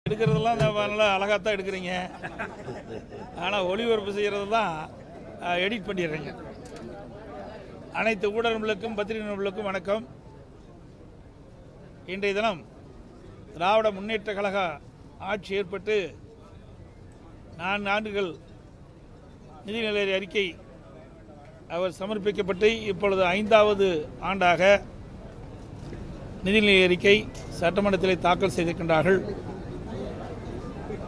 எடுக்கிறதெல்லாம் நல்லா அழகாக தான் எடுக்கிறீங்க. ஆனால் ஒளிபரப்பு செய்கிறது தான் எடிட் பண்ணிடுறீங்க. அனைத்து ஊடகங்களுக்கும் பத்திரிகை நண்பர்களுக்கும் வணக்கம். இன்றைய தினம் திராவிட முன்னேற்ற கழக ஆட்சி ஏற்பட்டு 4 ஆண்டுகள் நிதிநிலை அறிக்கை அவர் சமர்ப்பிக்கப்பட்டு இப்பொழுது 5வது ஆண்டாக நிதிநிலை அறிக்கை சட்டமன்றத்தில் தாக்கல் செய்திருக்கின்றார்கள்.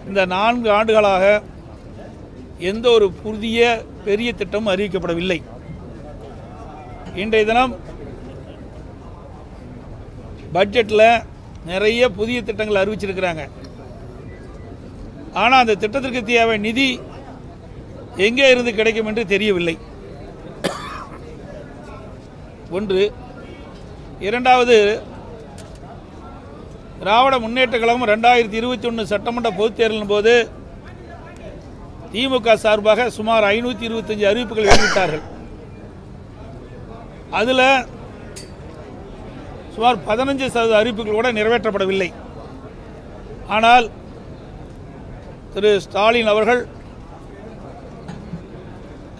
இந்த 4 ஆண்டுகளாக எந்த ஒரு புதிய பெரிய திட்டமும் அறிவிக்கப்படவில்லை. இன்றைய தினம் பட்ஜெட்டில் நிறைய புதிய திட்டங்கள் அறிவிச்சிருக்கிறாங்க. ஆனால் அந்த திட்டத்திற்கு தேவை நிதி எங்கே இருந்து கிடைக்கும் என்று தெரியவில்லை. ஒன்று. இரண்டாவது, திராவிட முன்னேற்ற கழகம் 2021 சட்டமன்ற பொதுத் தேர்தலின் போது திமுக சார்பாக சுமார் 525 அறிவிப்புகள் வெளியிட்டார்கள். அதில் சுமார் 15% அறிவிப்புகள் கூட நிறைவேற்றப்படவில்லை. ஆனால் திரு ஸ்டாலின் அவர்கள்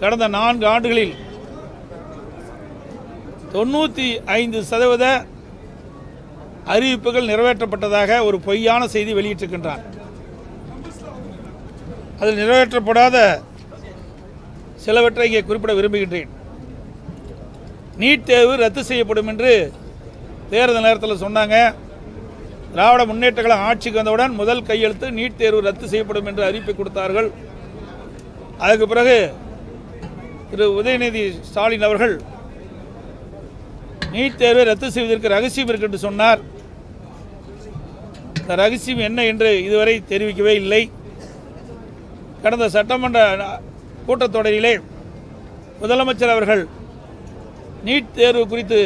கடந்த 4 ஆண்டுகளில் 95% அறிவிப்புகள் நிறைவேற்றப்பட்டதாக ஒரு பொய்யான செய்தி வெளியிட்டிருக்கின்றார். அதில் நிறைவேற்றப்படாத சிலவற்றை இங்கே குறிப்பிட விரும்புகின்றேன். நீட் தேர்வு ரத்து செய்யப்படும் என்று தேர்தல் நேரத்தில் சொன்னாங்க. திராவிட முன்னேற்ற கழகம் ஆட்சிக்கு வந்தவுடன் முதல் கையெழுத்து நீட் தேர்வு ரத்து செய்யப்படும் என்று அறிவிப்பை கொடுத்தார்கள். அதுக்கு பிறகு திரு உதயநிதி ஸ்டாலின் அவர்கள் நீட் தேர்வை ரத்து செய்வதற்கு ரகசியம் இருக்கு என்று சொன்னார். இந்த ரகசியம் என்ன என்று இதுவரை தெரிவிக்கவே இல்லை. கடந்த சட்டமன்ற கூட்டத்தொடரிலே முதலமைச்சர் அவர்கள் நீட் தேர்வு குறித்து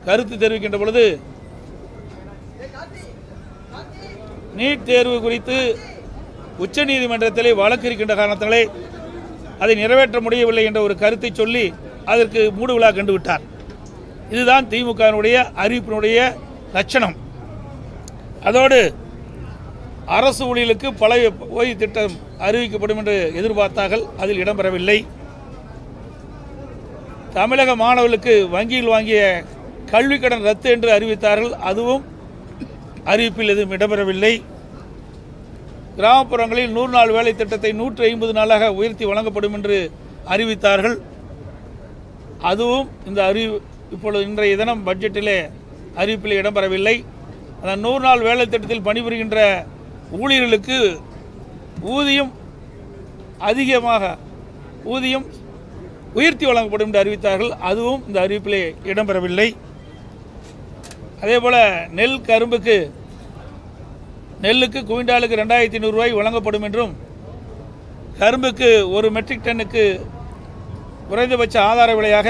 கருத்து தெரிவிக்கின்ற பொழுது நீட் தேர்வு குறித்து உச்சநீதிமன்றத்திலே வழக்கு இருக்கின்ற காரணத்தினாலே அதை நிறைவேற்ற முடியவில்லை என்ற ஒரு கருத்தை சொல்லி அதற்கு மூடு விழா கண்டுவிட்டார். இதுதான் திமுகவினுடைய அறிவிப்பினுடைய லட்சணம். அதோடு அரசு ஊழியர்களுக்கு பழைய ஓய்வு திட்டம் அறிவிக்கப்படும் என்று எதிர்பார்த்தார்கள். அதில் இடம்பெறவில்லை. தமிழக மாணவர்களுக்கு வங்கியில் வாங்கிய கல்விக் கடன் ரத்து என்று அறிவித்தார்கள். அதுவும் அறிவிப்பில் எதுவும் இடம்பெறவில்லை. கிராமப்புறங்களில் 100 நாள் வேலை திட்டத்தை 150 நாளாக உயர்த்தி வழங்கப்படும் என்று அறிவித்தார்கள். அதுவும் இந்த இப்பொழுது இன்றைய தினம் பட்ஜெட்டிலே அறிவிப்பில் இடம்பெறவில்லை. அந்த 100 நாள் வேலை திட்டத்தில் பணிபுரிகின்ற ஊழியர்களுக்கு ஊதியம் உயர்த்தி வழங்கப்படும் என்று அறிவித்தார்கள். அதுவும் இந்த அறிவிப்பிலே இடம்பெறவில்லை. அதேபோல் நெல்லுக்கு குவிண்டாலுக்கு 2500 ரூபாய் வழங்கப்படும் என்றும் கரும்புக்கு ஒரு மெட்ரிக் டன்னுக்கு குறைந்தபட்ச ஆதார விலையாக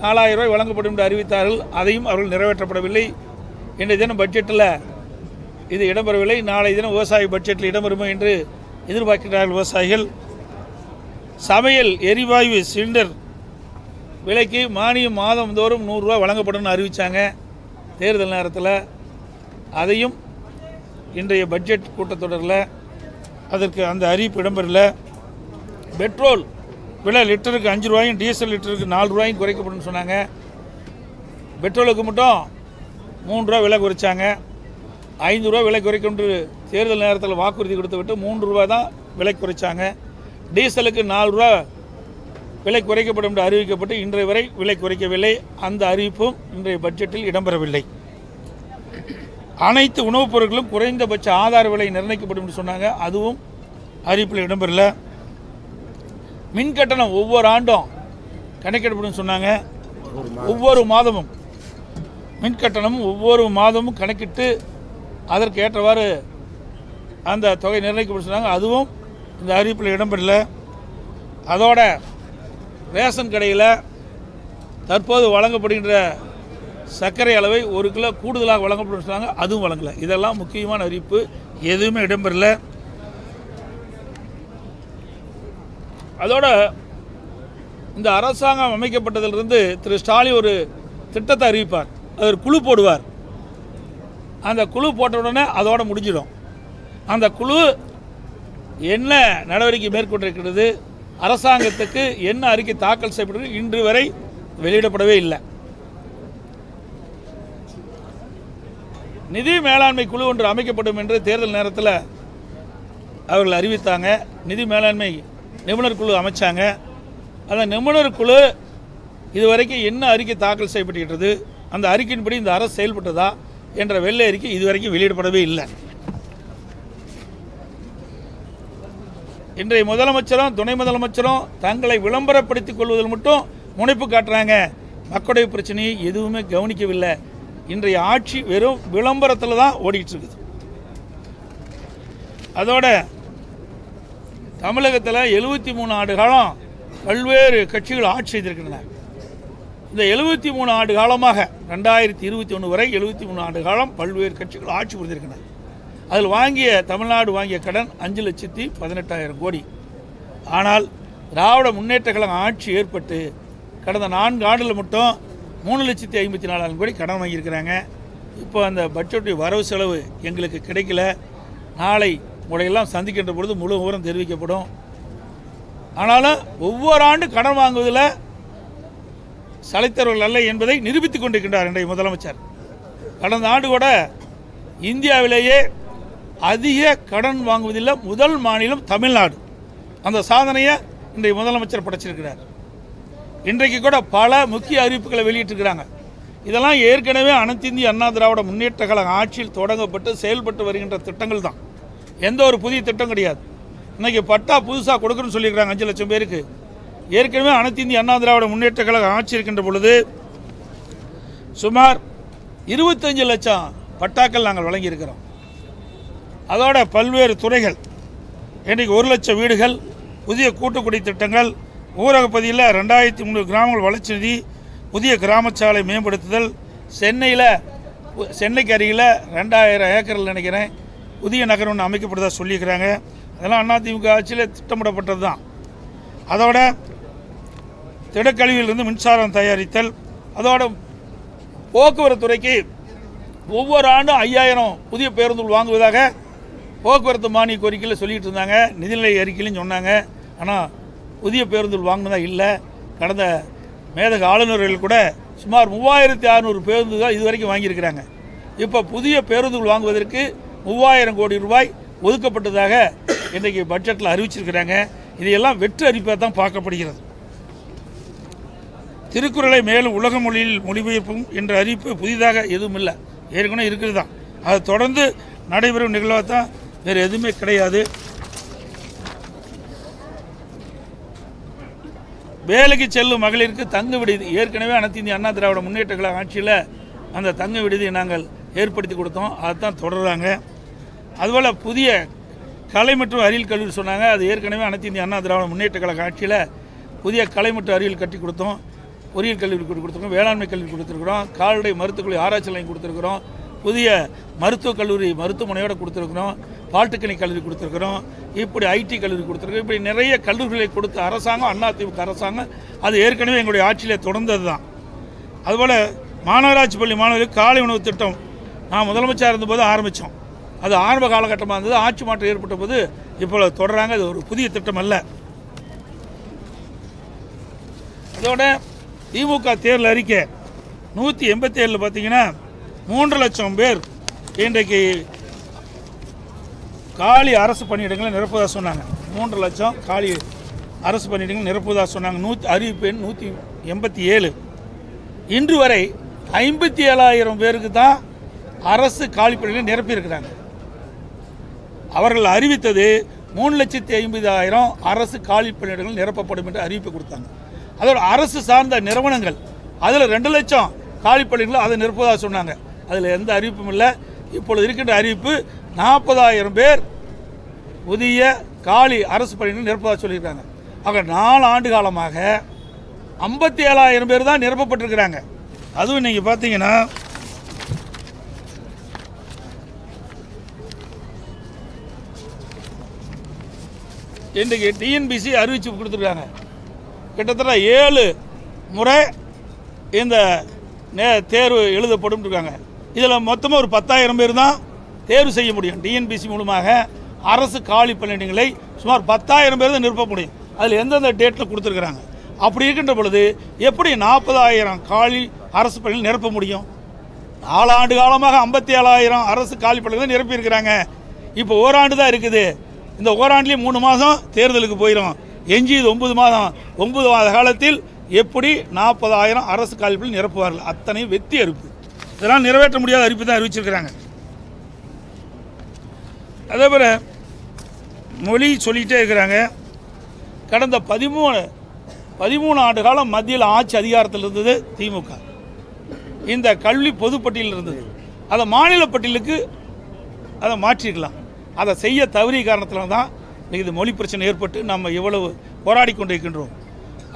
4000 ரூபாய் வழங்கப்படும் என்று அறிவித்தார்கள். அதையும் அவர்கள் நிறைவேற்றப்படவில்லை. இன்றைய தினம் பட்ஜெட்டில் இது இடம்பெறவில்லை. நாளை தினம் விவசாய பட்ஜெட்டில் இடம்பெறுமோ என்று எதிர்பார்க்கிறார்கள் விவசாயிகள். சமையல் எரிவாயு சிலிண்டர் விலைக்கு மானியம் மாதந்தோறும் 100 ரூபா வழங்கப்படும் அறிவித்தாங்க தேர்தல் நேரத்தில். அதையும் இன்றைய பட்ஜெட் கூட்டத்தொடரில் அதற்கு அந்த அறிவிப்பு இடம்பெறல. பெட்ரோல் விலை லிட்டருக்கு 5 ரூபாயும் டீசல் லிட்டருக்கு 4 ரூபாயும் குறைக்கப்படும் சொன்னாங்க. பெட்ரோலுக்கு மட்டும் 3 ரூபா விலை குறைச்சாங்க. 5 ரூபா விலை குறைக்கும் என்று தேர்தல் நேரத்தில் வாக்குறுதி கொடுத்து விட்டு 3 ரூபா தான் விலை குறைச்சாங்க. டீசலுக்கு 4 ரூபா விலை குறைக்கப்படும் என்று அறிவிக்கப்பட்டு இன்றைய வரை விலை குறைக்கவில்லை. அந்த அறிவிப்பும் இன்றைய பட்ஜெட்டில் இடம்பெறவில்லை. அனைத்து உணவுப் பொருட்களும் குறைந்தபட்ச ஆதார விலை நிர்ணயிக்கப்படும் என்று சொன்னாங்க. அதுவும் அறிவிப்பில் இடம்பெறல. மின் கட்டணம் ஒவ்வொரு ஆண்டும் கணக்கிடப்படும் சொன்னாங்க. ஒவ்வொரு மாதமும் மின் கட்டணமும் ஒவ்வொரு மாதமும் கணக்கிட்டு அதற்கு ஏற்றவாறு அந்த தொகை நிர்ணயிக்கப்படும் சொன்னாங்க. அதுவும் இந்த அறிவிப்பில் இடம்பெறல. அதோட ரேஷன் கடையில் தற்போது வழங்கப்படுகின்ற சர்க்கரை அளவை 1 கிலோ கூடுதலாக வழங்கப்படும் சொன்னாங்க. அதுவும் வழங்கலை. இதெல்லாம் முக்கியமான அறிவிப்பு. எதுவுமே இடம்பெறல. அதோட இந்த அரசாங்கம் அமைக்கப்பட்டதிலிருந்து திரு ஸ்டாலின் ஒரு திட்டத்தை அறிவிப்பார். அது ஒரு குழு போடுவார். அந்த குழு போட்ட உடனே அதோட முடிஞ்சிடும். அந்த குழு என்ன நடவடிக்கை மேற்கொண்டிருக்கிறது, அரசாங்கத்துக்கு என்ன அறிக்கை தாக்கல் செய்யப்பட்டது இன்று வரை வெளியிடப்படவே இல்லை. நிதி மேலாண்மை குழு ஒன்று அமைக்கப்படும் என்று தேர்தல் நேரத்தில் அவர்கள் அறிவித்தாங்க. நிதி மேலாண்மை நிபுணர் குழு அமைச்சாங்க. அந்த நிபுணர் குழு இதுவரைக்கும் என்ன அறிக்கை தாக்கல் செய்யப்பட்டிருக்கிறது, அந்த அறிக்கையின்படி இந்த அரசு செயல்பட்டதா என்ற வெள்ளை அறிக்கை இதுவரைக்கும் வெளியிடப்படவே இல்லை. இன்றைய முதலமைச்சரும் துணை முதலமைச்சரும் தங்களை விளம்பரப்படுத்திக் கொள்வதில் மட்டும் முனைப்பு காட்டுறாங்க. மக்களுடைய பிரச்சனையை எதுவுமே கவனிக்கவில்லை. இன்றைய ஆட்சி வெறும் விளம்பரத்தில் தான் ஓடிட்டு இருக்குது. அதோட தமிழகத்தில் 73 ஆண்டு காலம் பல்வேறு கட்சிகள் ஆட்சி செய்திருக்கின்றன. இந்த 73 ஆண்டு காலமாக 2021 வரை 73 ஆண்டு காலம் பல்வேறு கட்சிகள் ஆட்சி புரிந்திருக்கின்றன. அதில் தமிழ்நாடு வாங்கிய கடன் 5,18,000 கோடி. ஆனால் திராவிட முன்னேற்ற கழகம் ஆட்சி ஏற்பட்டு கடந்த 4 ஆண்டுகள் மட்டும் 3,54,000 கோடி கடன் வாங்கியிருக்கிறாங்க. இப்போ அந்த பட்ஜெட்டுடைய வரவு செலவு எங்களுக்கு கிடைக்கல. நாளை உங்களையெல்லாம் சந்திக்கின்ற பொழுது முழு விவரம் தெரிவிக்கப்படும். ஆனாலும் ஒவ்வொரு ஆண்டு கடன் வாங்குவதில் சளைத்தவர்கள் அல்ல என்பதை நிரூபித்துக் கொண்டிருக்கின்றார் இன்றைய முதலமைச்சர். கடந்த ஆண்டு கூட இந்தியாவிலேயே அதிக கடன் வாங்குவதில் முதல் மாநிலம் தமிழ்நாடு. அந்த சாதனையை இன்றைய முதலமைச்சர் படைச்சிருக்கிறார். இன்றைக்கு கூட பல முக்கிய அறிவிப்புகளை வெளியிட்டிருக்கிறாங்க. இதெல்லாம் ஏற்கனவே அனைத்து இந்திய அண்ணா திராவிட முன்னேற்ற கழக ஆட்சியில் தொடங்கப்பட்டு செயல்பட்டு வருகின்ற திட்டங்கள் தான். எந்த ஒரு புதிய திட்டம் கிடையாது. இன்றைக்கி பட்டா புதுசாக கொடுக்குறேன்னு சொல்லியிருக்கிறாங்க 5 லட்சம் பேருக்கு. ஏற்கனவே அனைத்து இந்திய அண்ணா திராவிட முன்னேற்ற கழக ஆட்சி இருக்கின்ற பொழுது சுமார் 25 லட்சம் பட்டாக்கள் நாங்கள் வழங்கியிருக்கிறோம். அதோட பல்வேறு துறைகள், இன்றைக்கு 1 லட்சம் வீடுகள், புதிய கூட்டுக்குடி திட்டங்கள், ஊரக பகுதியில் 2300 கிராமங்கள் வளர்ச்சி நிதி, புதிய கிராமச்சாலை மேம்படுத்துதல், சென்னைக்கு அருகில் 2000 ஏக்கரில் நினைக்கிறேன் புதிய நகரம் ஒன்று அமைக்கப்படுதா சொல்லியிருக்கிறாங்க. அதெல்லாம் அதிமுக ஆட்சியில் திட்டமிடப்பட்டது தான். அதோட திடக்கழிவிலிருந்து மின்சாரம் தயாரித்தல், அதோட போக்குவரத்து துறைக்கு ஒவ்வொரு ஆண்டும் 5000 புதிய பேருந்துகள் வாங்குவதாக போக்குவரத்து மானிய கோரிக்கையில் சொல்லிகிட்டு இருந்தாங்க. நிதிநிலை அறிக்கையிலும் சொன்னாங்க. ஆனால் புதிய பேருந்துகள் வாங்கினதா இல்லை. கடந்த மேதக ஆளுநர்கள் கூட சுமார் 3600 பேருந்து தான் இதுவரைக்கும் வாங்கியிருக்கிறாங்க. இப்போ புதிய பேருந்துகள் வாங்குவதற்கு 3000 கோடி ரூபாய் ஒதுக்கப்பட்டதாக இன்றைக்கு பட்ஜெட்டில் அறிவிச்சிருக்கிறாங்க. இதையெல்லாம் வெற்று அறிப்பாக தான் பார்க்கப்படுகிறது. திருக்குறளை மேலும் உலக மொழியில் மொழிபெயர்ப்பும் என்ற அறிவிப்பு புதிதாக எதுவும் இல்லை, ஏற்கனவே இருக்கிறது தான். அதை தொடர்ந்து நடைபெறும் நிகழ்வாக தான், வேறு எதுவுமே கிடையாது. வேலைக்கு செல்லும் மகளிருக்கு தங்கு விடுதி ஏற்கனவே அனைத்து இந்திய அண்ணா திராவிட முன்னேற்ற கழக ஆட்சியில் அந்த தங்கு விடுதியை நாங்கள் ஏற்படுத்தி கொடுத்தோம். அதுதான் தொடர்றாங்க. அதுபோல் புதிய கலை மற்றும் அறிவியல் கல்லூரி சொன்னாங்க. அது ஏற்கனவே அனைத்து இந்திய அண்ணா திராவிட முன்னேற்ற கழக ஆட்சியில் புதிய கலை மற்றும் அறிவியல் கட்டி கொடுத்தோம். பொறியியல் கல்வி கொடுத்துருக்கோம், வேளாண்மை கல்வி கொடுத்துருக்குறோம், கால்நடை மருத்துவக்கல்வி ஆராய்ச்சி நிலையம் கொடுத்துருக்குறோம், புதிய மருத்துவக் கல்லூரி மருத்துவமனையோடு கொடுத்துருக்குறோம், பாலிடெக்னிக் கல்வி கொடுத்துருக்குறோம், இப்படி ஐடி கல்லூரி கொடுத்துருக்கோம். இப்படி நிறைய கல்லூரிகளை கொடுத்த அரசாங்கம் அதிமுக அரசாங்கம். அது ஏற்கனவே எங்களுடைய ஆட்சியில் தொடர்ந்தது தான். அதுபோல் மாநகராட்சி பள்ளி மாணவர்களுக்கு காலை உணவு திட்டம் நான் முதலமைச்சராக இருந்தபோது ஆரம்பித்தோம். அது ஆரம்ப காலகட்டமாக இருந்தது. ஆட்சி மாற்றம் ஏற்பட்ட போது இப்போ தொடர்றாங்க. அது ஒரு புதிய திட்டம் அல்ல. அதோட திமுக தேர்தல் அறிக்கை 187 பார்த்தீங்கன்னா 3 லட்சம் பேர் இன்றைக்கு காலி அரசு பணியிடங்களை நிரப்புவதாக சொன்னாங்க. 3 லட்சம் காலி அரசு பணியிடங்கள் நிரப்புவதாக சொன்னாங்க. அறிவிப்பு எண் 187. இன்று வரை 57,000 பேருக்கு தான் அரசு காலி பணியிடங்களை நிரப்பியிருக்கிறாங்க. அவர்கள் அறிவித்தது 3,50,000 அரசு காலி பணியிடங்கள் நிரப்பப்படும் என்று அறிவிப்பு கொடுத்தாங்க. அதோட அரசு சார்ந்த நிறுவனங்கள் அதில் 2 லட்சம் காலி பணியிடங்கள் அதை நிரப்புவதாக சொன்னாங்க. அதில் எந்த அறிவிப்பும் இல்லை. இப்பொழுது இருக்கின்ற அறிவிப்பு 40,000 பேர் புதிய காலி அரசு பணியிடங்கள் நிரப்புவதாக சொல்லியிருக்காங்க. ஆக 4 ஆண்டு காலமாக 57,000 பேர் தான் நிரப்பப்பட்டிருக்கிறாங்க. அதுவும் நீங்கள் பார்த்தீங்கன்னா இன்றைக்கு டிஎன்பிசி அறிவிச்சு கொடுத்துருக்காங்க. கிட்டத்தட்ட 7 முறை இந்த தேர்வு எழுதப்படும் இருக்காங்க. இதில் மொத்தமாக ஒரு 10,000 பேர் தான் தேர்வு செய்ய முடியும். டிஎன்பிசி மூலமாக அரசு காலி பணியிடங்களை சுமார் 10,000 பேர் தான் நிரப்ப முடியும். அதில் எந்தெந்த டேட்டில் கொடுத்துருக்குறாங்க. அப்படி இருக்கின்ற பொழுது எப்படி 40,000 காலி அரசு பணிகள் நிரப்ப முடியும்? 4 ஆண்டு காலமாக 57,000 அரசு காலி பணிகள் நிரப்பியிருக்கிறாங்க. இப்போ ஓராண்டு தான் இருக்குது. இந்த ஓராண்டுலேயும் 3 மாதம் தேர்தலுக்கு போயிடும். எஞ்சியது 9 மாதம். 9 மாத காலத்தில் எப்படி 40,000 அரசு காலி பணிகள் நிரப்புவார்கள்? அத்தனையும் வெற்றி அறிவிப்பு. இதெல்லாம் நிறைவேற்ற முடியாத அறிவிப்பு தான் அறிவிச்சிருக்கிறாங்க. அதே போல் மொழி சொல்லிகிட்டே இருக்கிறாங்க. கடந்த 13 ஆண்டு காலம் மத்தியில் ஆட்சி அதிகாரத்தில் இருந்தது திமுக. இந்த கல்வி பொதுப்பட்டியலில் இருந்தது. அதை மாநில பட்டியலுக்கு அதை மாற்றிருக்கலாம். அதை செய்ய தவறிய காரணத்தில் தான் இது மொழி பிரச்சனை ஏற்பட்டு நம்ம இவ்வளவு போராடி கொண்டிருக்கின்றோம்.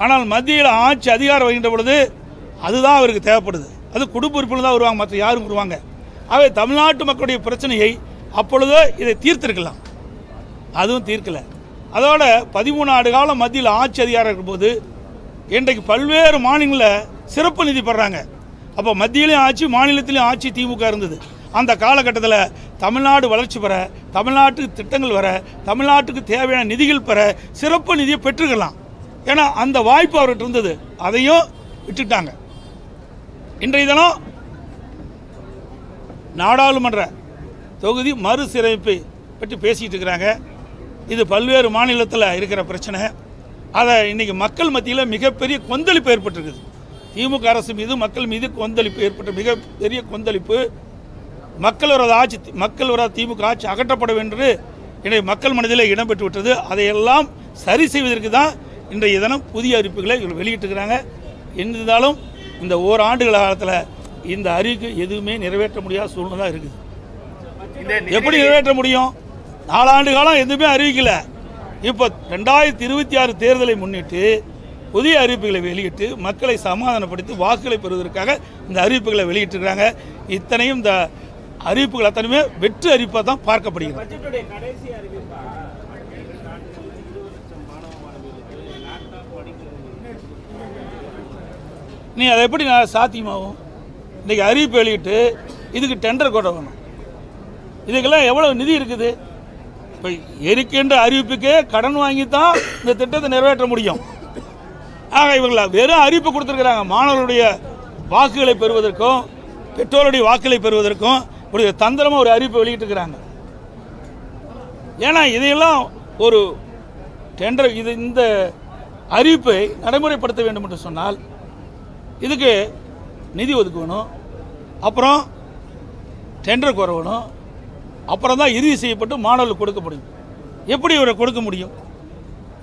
ஆனால் மத்தியில் ஆட்சி அதிகாரம் வருகின்ற பொழுது அதுதான் அவருக்கு தேவைப்படுது. அது குடும்ப உறுப்பினர் தான் வருவாங்க, மற்ற யாரும் வருவாங்க. ஆகவே தமிழ்நாட்டு மக்களுடைய பிரச்சனையை அப்பொழுது இதை தீர்த்திருக்கலாம். அதுவும் தீர்க்கலை. அதோட 13 ஆண்டு காலம் மத்தியில் ஆட்சி அதிகாரம் இருக்கும்போது இன்றைக்கு பல்வேறு மாநிலங்களில் சிறப்பு நிதி பெறாங்க. அப்போ மத்தியிலையும் ஆட்சி மாநிலத்திலையும் ஆட்சி திமுக இருந்தது. அந்த காலகட்டத்தில் தமிழ்நாடு வளர்ச்சி பெற, தமிழ்நாட்டுக்கு திட்டங்கள் வர, தமிழ்நாட்டுக்கு தேவையான நிதிகள் பெற சிறப்பு நிதியை பெற்றுக்கலாம். ஏன்னா அந்த வாய்ப்பு அவர்கிட்ட இருந்தது. அதையும் விட்டுட்டாங்க. இன்றைய தினம் நாடாளுமன்ற தொகுதி மறுசீரமைப்பை பற்றி பேசிகிட்டு இருக்கிறாங்க. இது பல்வேறு மாநிலத்தில் இருக்கிற பிரச்சனை. அதை இன்றைக்கி மக்கள் மத்தியில் மிகப்பெரிய கொந்தளிப்பு ஏற்பட்டிருக்குது. திமுக அரசு மீது மக்கள் மீது கொந்தளிப்பு ஏற்பட்ட மிகப்பெரிய கொந்தளிப்பு. மக்கள் விரோத திமுக ஆட்சி அகற்றப்பட வேண்டும் என்று இன்றைய மக்கள் மனதில் இடம்பெற்று விட்டது. அதையெல்லாம் சரி செய்வதற்கு தான் இன்றைய தினம் புதிய அறிவிப்புகளை இவர்கள் வெளியிட்டிருக்கிறாங்க. இருந்தாலும் இந்த ஓராண்டுகள் காலத்தில் இந்த அறிவிப்பு எதுவுமே நிறைவேற்ற முடியாத சூழ்நிலை தான் இருக்குது. எப்படி நிறைவேற்ற முடியும்? 4 ஆண்டு காலம் எதுவுமே அறிவிக்கல. இப்போ 2026 தேர்தலை முன்னிட்டு புதிய அறிவிப்புகளை வெளியிட்டு மக்களை சமாதானப்படுத்தி வாக்குகளை பெறுவதற்காக இந்த அறிவிப்புகளை வெளியிட்டிருக்கிறாங்க. இத்தனையும் இந்த அறிவிப்புகள் அத்தனையுமே வெற்று அறிவிப்பாக தான் பார்க்கப்படுகிறது. நீ அதை எப்படி நான் சாத்தியமாகும்? இன்றைக்கி அறிவிப்பு வெளியிட்டு இதுக்கு டெண்டர் கொட வேணும். இதுக்கெல்லாம் எவ்வளோ நிதி இருக்குது? இப்போ இருக்கின்ற அறிவிப்புக்கே கடன் வாங்கி தான் இந்த திட்டத்தை நிறைவேற்ற முடியும். ஆக இவங்கள வெறும் அறிவிப்பு கொடுத்துருக்குறாங்க. மாணவர்களுடைய வாக்குகளை பெறுவதற்கும் பெற்றோருடைய வாக்குகளை பெறுவதற்கும் ஒரு தந்திரமாக ஒரு அறிவிப்பை வெளியிட்டிருக்கிறாங்க. ஏன்னா இதையெல்லாம் ஒரு டெண்டர் இந்த அறிவிப்பை நடைமுறைப்படுத்த வேண்டும் என்று சொன்னால் இதுக்கு நிதி ஒதுக்கணும், அப்புறம் டெண்டர் கோரணும், அப்புறம் தான் இறுதி செய்யப்பட்டு மாணவர்களுக்கு கொடுக்க முடியும். எப்படி இவரை கொடுக்க முடியும்?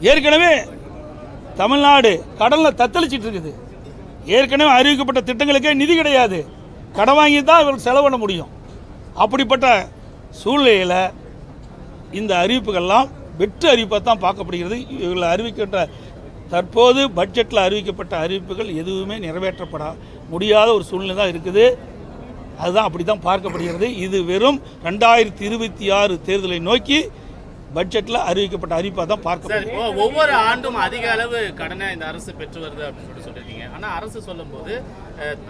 ஏற்கனவே தமிழ்நாடு கடலில் தத்தளிச்சிட்டு இருக்குது. ஏற்கனவே அறிவிக்கப்பட்ட திட்டங்களுக்கே நிதி கிடையாது. கடன் வாங்கி தான் இவர்கள் செலவு பண்ண முடியும். அப்படிப்பட்ட சூழ்நிலையில் இந்த அறிவிப்புகள்லாம் வெற்று அறிவிப்பாக தான் பார்க்கப்படுகிறது. இவர்கள் அறிவிக்கின்ற தற்போது பட்ஜெட்டில் அறிவிக்கப்பட்ட அறிவிப்புகள் எதுவுமே நிறைவேற்றப்பட முடியாத ஒரு சூழ்நிலை தான் இருக்குது. அதுதான் அப்படி தான் பார்க்கப்படுகிறது. இது வெறும் 2026 தேர்தலை நோக்கி பட்ஜெட்டில் அறிவிக்கப்பட்ட அறிவிப்பாக தான் பார்க்கப்படுகிறது. ஒவ்வொரு ஆண்டும் அதிக அளவு கடனை இந்த அரசு பெற்று வருது அப்படின்னு சொல்லியிருக்கீங்க. ஆனால் அரசு சொல்லும் போது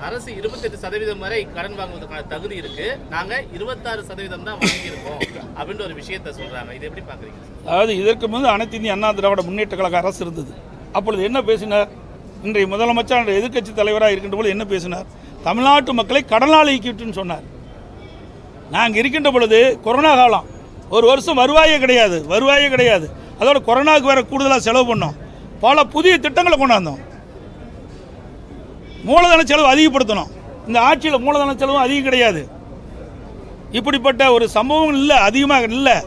அரசு 28% வரை கடன் வாங்குவதற்கான தகுதி இருக்கு, நாங்கள் 26% தான் வாங்கியிருக்கோம் அப்படின்ற ஒரு விஷயத்த சொல்றாங்க. இது எப்படி பார்க்குறீங்க? அதாவது இதற்கு முன்பு அனைத்து இந்திய அண்ணா திராவிட முன்னேற்ற கழக அரசு இருந்தது. அப்பொழுது என்ன பேசினார்? இன்றைய முதலமைச்சர் எதிர்க்கட்சி தலைவராக இருக்கின்ற போது என்ன பேசினார்? தமிழ்நாட்டு மக்களை கடனால் ஈக்கிட்டுன்னு சொன்னார். நாங்கள் இருக்கின்ற பொழுது கொரோனா காலம், ஒரு வருஷம் வருவாயே கிடையாது. அதோட கொரோனாவுக்கு வேறு கூடுதலாக செலவு பண்ணோம். பல புதிய திட்டங்களை கொண்டாந்தோம். மூலதன செலவு அதிகப்படுத்தணும். இந்த ஆட்சியில் மூலதன செலவு அதிகம் கிடையாது. இப்படிப்பட்ட ஒரு சம்பவம் இல்லை, அதிகமாக இல்லை.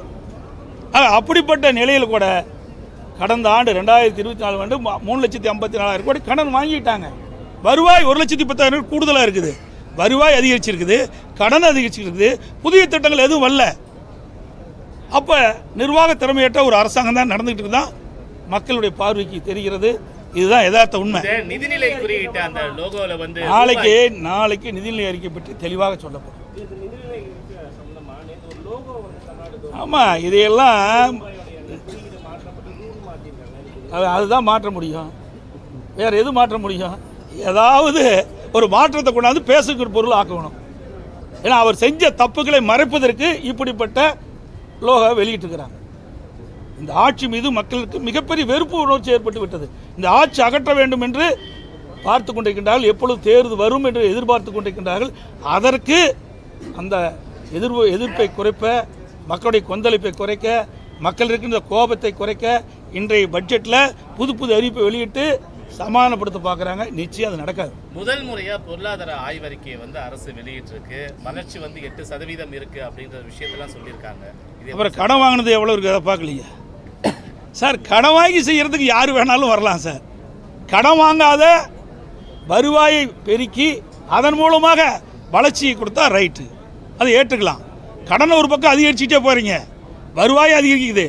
அப்படிப்பட்ட நிலையில் கூட கடந்த ஆண்டு 2024 ஆண்டு 3,54,000 கோடி கடன் வாங்கிட்டாங்க. வருவாய் 1,10,000 கூடுதலாக இருக்குது. வருவாய் அதிகரிச்சிருக்குது, கடன் அதிகரிச்சிருக்குது, புதிய திட்டங்கள் எதுவும் வரல. அப்போ நிர்வாக திறமையற்ற ஒரு அரசாங்கம் தான் நடந்துகிட்டு தான் மக்களுடைய பார்வைக்கு தெரிகிறது. இதுதான் யதார்த்த உண்மை. நிதிநிலை குறியீட்டு அந்த லோகோல வந்து நாளைக்கு நிதிநிலை அறிக்கை பற்றி தெளிவாக சொல்லப்படும். ஆமாம், இதையெல்லாம் அதுதான் மாற்ற முடியும். வேறு எது மாற்ற முடியும்? ஏதாவது ஒரு மாற்றத்தை கொண்டாந்து பேசுகிற பொருள் ஆக்கணும். ஏன்னா அவர் செஞ்ச தப்புகளை மறைப்பதற்கு இப்படிப்பட்ட லோகோ வெளியிட்டிருக்கிறாங்க. இந்த ஆட்சி மீது மக்களுக்கு மிகப்பெரிய வெறுப்பு உணர்ச்சி ஏற்பட்டு விட்டது. இந்த ஆட்சி அகற்ற வேண்டும் என்று பார்த்து கொண்டிருக்கின்றார்கள். எப்பொழுது தேர்தல் வரும் என்று எதிர்பார்த்து கொண்டிருக்கின்றார்கள். அதற்கு அந்த எதிர்ப்பை குறைப்ப, மக்களுடைய கொந்தளிப்பை குறைக்க, மக்கள் இருக்கின்ற கோபத்தை குறைக்க இன்றைய பட்ஜெட்டில் புது அறிவிப்பை வெளியிட்டு சமாதானப்படுத்த பார்க்குறாங்க. நிச்சயம் அது நடக்காது. முதல் முறையாக பொருளாதார ஆய்வறிக்கையை அரசு வெளியிட்டிருக்கு. வளர்ச்சி 8% இருக்கு அப்படின்ற விஷயத்தெல்லாம் சொல்லியிருக்காங்க. அப்புறம் கடன் வாங்கினது எவ்வளோ இருக்குது அதை பார்க்கலையா சார்? கடன் வாங்கி செய்கிறதுக்கு யார் வேணாலும் வரலாம் சார். கடன் வாங்காத வருவாயை பெருக்கி அதன் மூலமாக வளர்ச்சியை கொடுத்தா ரைட்டு, அதை ஏற்றுக்கலாம். கடனை ஒரு பக்கம் அதிகரிச்சுட்டே போகிறீங்க, வருவாய் அதிகரிக்குது,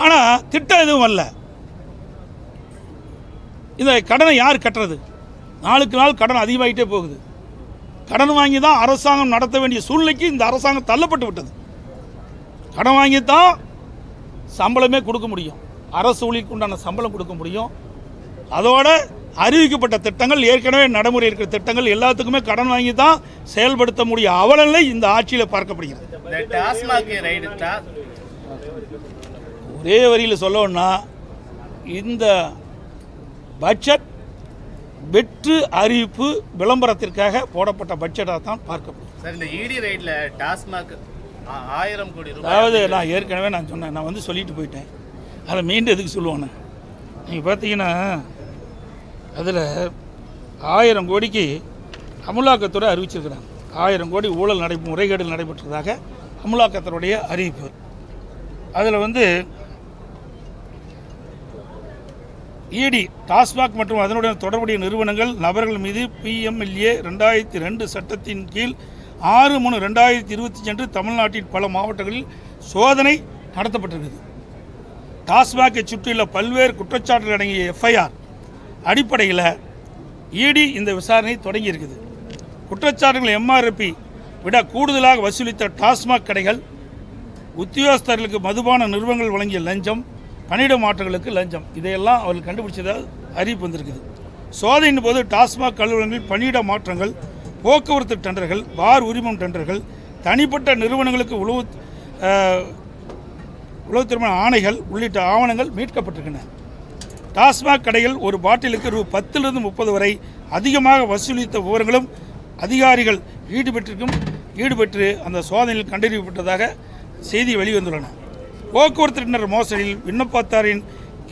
ஆனால் திட்டம் எதுவும் வரல. இந்த கடனை யார் கட்டுறது? நாளுக்கு நாள் கடன் அதிகமாகிட்டே போகுது. கடன் வாங்கி தான் அரசாங்கம் நடத்த வேண்டிய சூழ்நிலைக்கு இந்த அரசாங்கம் தள்ளப்பட்டு விட்டது. கடன் வாங்கி தான் சம்பளமே கொடுக்க முடியும், அரசு ஊழியருக்கு உண்டான சம்பளம் கொடுக்க முடியும். அதோட அறிவிக்கப்பட்ட திட்டங்கள், ஏற்கனவே நடைமுறை இருக்கிற திட்டங்கள் எல்லாத்துக்குமே கடன் வாங்கி தான் செயல்படுத்த முடியும். அவலநிலை இந்த ஆட்சியில் பார்க்கப்படுகிறது. ஒரே வரியில் சொல்லணும்னா இந்த பட்ஜெட் வெற்று அறிவிப்பு விளம்பரத்திற்காக போடப்பட்ட பட்ஜெட்டாக தான் பார்க்கப்படும். சார், இந்த இடி ரைட்ல டாஸ்மாக் 1000 கோடி ரூபாய், அதாவது நான் ஏற்கனவே சொன்னேன், நான் சொல்லிட்டு போயிட்டேன், அதை மீண்டும் எதுக்கு சொல்லுவானே. நீங்கள் பார்த்தீங்கன்னா அதில் 1000 கோடிக்கு அமலாக்கத்துறை அறிவிச்சிருக்கிறாங்க. 1000 கோடி ஊழல் முறைகேடுகள் நடைபெற்றதாக அமலாக்கத்துறையுடைய அறிவிப்பு. அதில் இடி டாஸ்மாக் மற்றும் அதனுடன் தொடர்புடைய நிறுவனங்கள் நபர்கள் மீது PMLA 2002 சட்டத்தின் கீழ் 6/3/2020 தமிழ்நாட்டின் பல மாவட்டங்களில் சோதனை நடத்தப்பட்டிருக்கிறது. டாஸ்மாகை சுற்றியுள்ள பல்வேறு குற்றச்சாட்டுகள் அடங்கிய FIR அடிப்படையில் இடி இந்த விசாரணை தொடங்கியிருக்குது. குற்றச்சாட்டுகள் MRP விட கூடுதலாக வசூலித்த டாஸ்மாக் கடைகள், உத்தியோகஸ்தர்களுக்கு மதுபான நிறுவனங்கள் வழங்கிய லஞ்சம், பணியிட மாற்றங்களுக்கு லஞ்சம், இதையெல்லாம் அவர்கள் கண்டுபிடிச்சதாக அறிவிப்பு வந்திருக்குது. சோதனையின் போது டாஸ்மாக் அலுவலகங்களில் பணியிட மாற்றங்கள், போக்குவரத்து டெண்டர்கள், பார் உரிமம் டெண்டர்கள், தனிப்பட்ட நிறுவனங்களுக்கு உளவுத்திறமை ஆணைகள் உள்ளிட்ட ஆவணங்கள் மீட்கப்பட்டிருக்கின்றன. டாஸ்மாக் கடைகள் ஒரு பாட்டிலுக்கு ரூ. 10 to 30 வரை அதிகமாக வசூலித்த விவரங்களும் அதிகாரிகள் ஈடுபட்டு அந்த சோதனையில் கண்டறியப்பட்டதாக செய்தி வெளிவந்துள்ளன. போக்குவரத்து டெண்டர் மோசடியில் விண்ணப்பத்தாரின்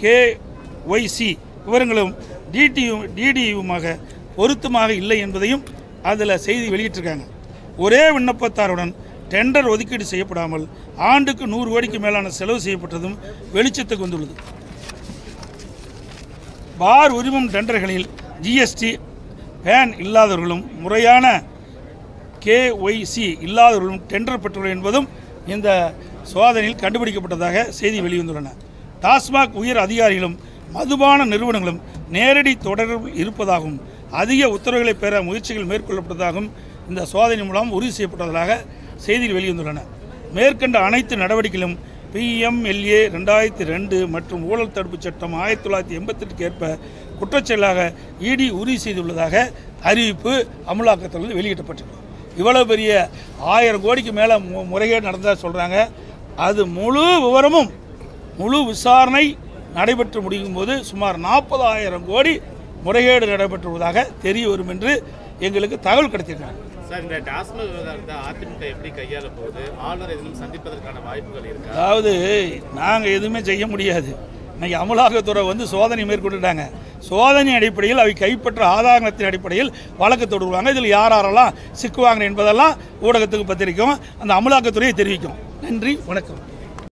KYC விவரங்களும் DDயுமாக பொருத்தமாக இல்லை என்பதையும் அதில் செய்தி வெளியிட்டிருக்காங்க. ஒரே விண்ணப்பத்தாருடன் டெண்டர் ஒதுக்கீடு செய்யப்படாமல் ஆண்டுக்கு 100 கோடிக்கு மேலான செலவு செய்யப்பட்டதும் வெளிச்சத்துக்கு வந்துள்ளது. பார் உரிமம் டெண்டர்களில் GST பேன் இல்லாதவர்களும் முறையான KYC இல்லாதவர்களும் டெண்டர் பெற்றுள்ளனர் என்பதும் இந்த சோதனையில் கண்டுபிடிக்கப்பட்டதாக செய்தி வெளிவந்துள்ளன. டாஸ்மாக் உயர் அதிகாரிகளும் மதுபான நிறுவனங்களும் நேரடி தொடர்பில் இருப்பதாகவும் அதிக உத்தரவுகளை பெற முயற்சிகள் மேற்கொள்ளப்பட்டதாகவும் இந்த சோதனை மூலம் உறுதி செய்யப்பட்டதாக செய்திகள் வெளிவந்துள்ளன. மேற்கண்ட அனைத்து நடவடிக்கைகளும் PMLA 2002 மற்றும் ஊழல் தடுப்பு சட்டம் 1988 ஏற்ப குற்றச்செயலாக ED உறுதி செய்துள்ளதாக அறிவிப்பு அமலாக்கத்துறை வெளியிடப்பட்டிருக்கு. இவ்வளவு பெரிய 1000 கோடிக்கு மேலே முறைகேடு நடந்ததாக சொல்கிறாங்க. அது முழு விவரமும் முழு விசாரணை நடைபெற்று முடியும் போது சுமார் 40,000 கோடி முறைகேடு நடைபெற்றுவதாக தெரிய வரும் என்று எங்களுக்கு தகவல் கிடைத்திருக்காங்க. சார், இந்த டாஸ்மாக் விவகாரத்தை அதிமுக எப்படி கையாள போகுது? ஆளுநர் எதுவும் சந்திப்பதற்கான வாய்ப்புகள் இருக்கு? அதாவது நாங்கள் எதுவுமே செய்ய முடியாது. இன்னைக்கு அமலாக்கத்துறை சோதனை மேற்கொண்டுட்டாங்க. சோதனை அடிப்படையில் அவை கைப்பற்ற ஆதாரத்தின் அடிப்படையில் வழக்கு தொடருவாங்க. இதில் யாரெல்லாம் சிக்குவாங்க என்பதெல்லாம் ஊடகத்துக்கு பத்திரிக்கும், அந்த அமலாக்கத்துறையை தெரிவிக்கும். நன்றி, வணக்கம்.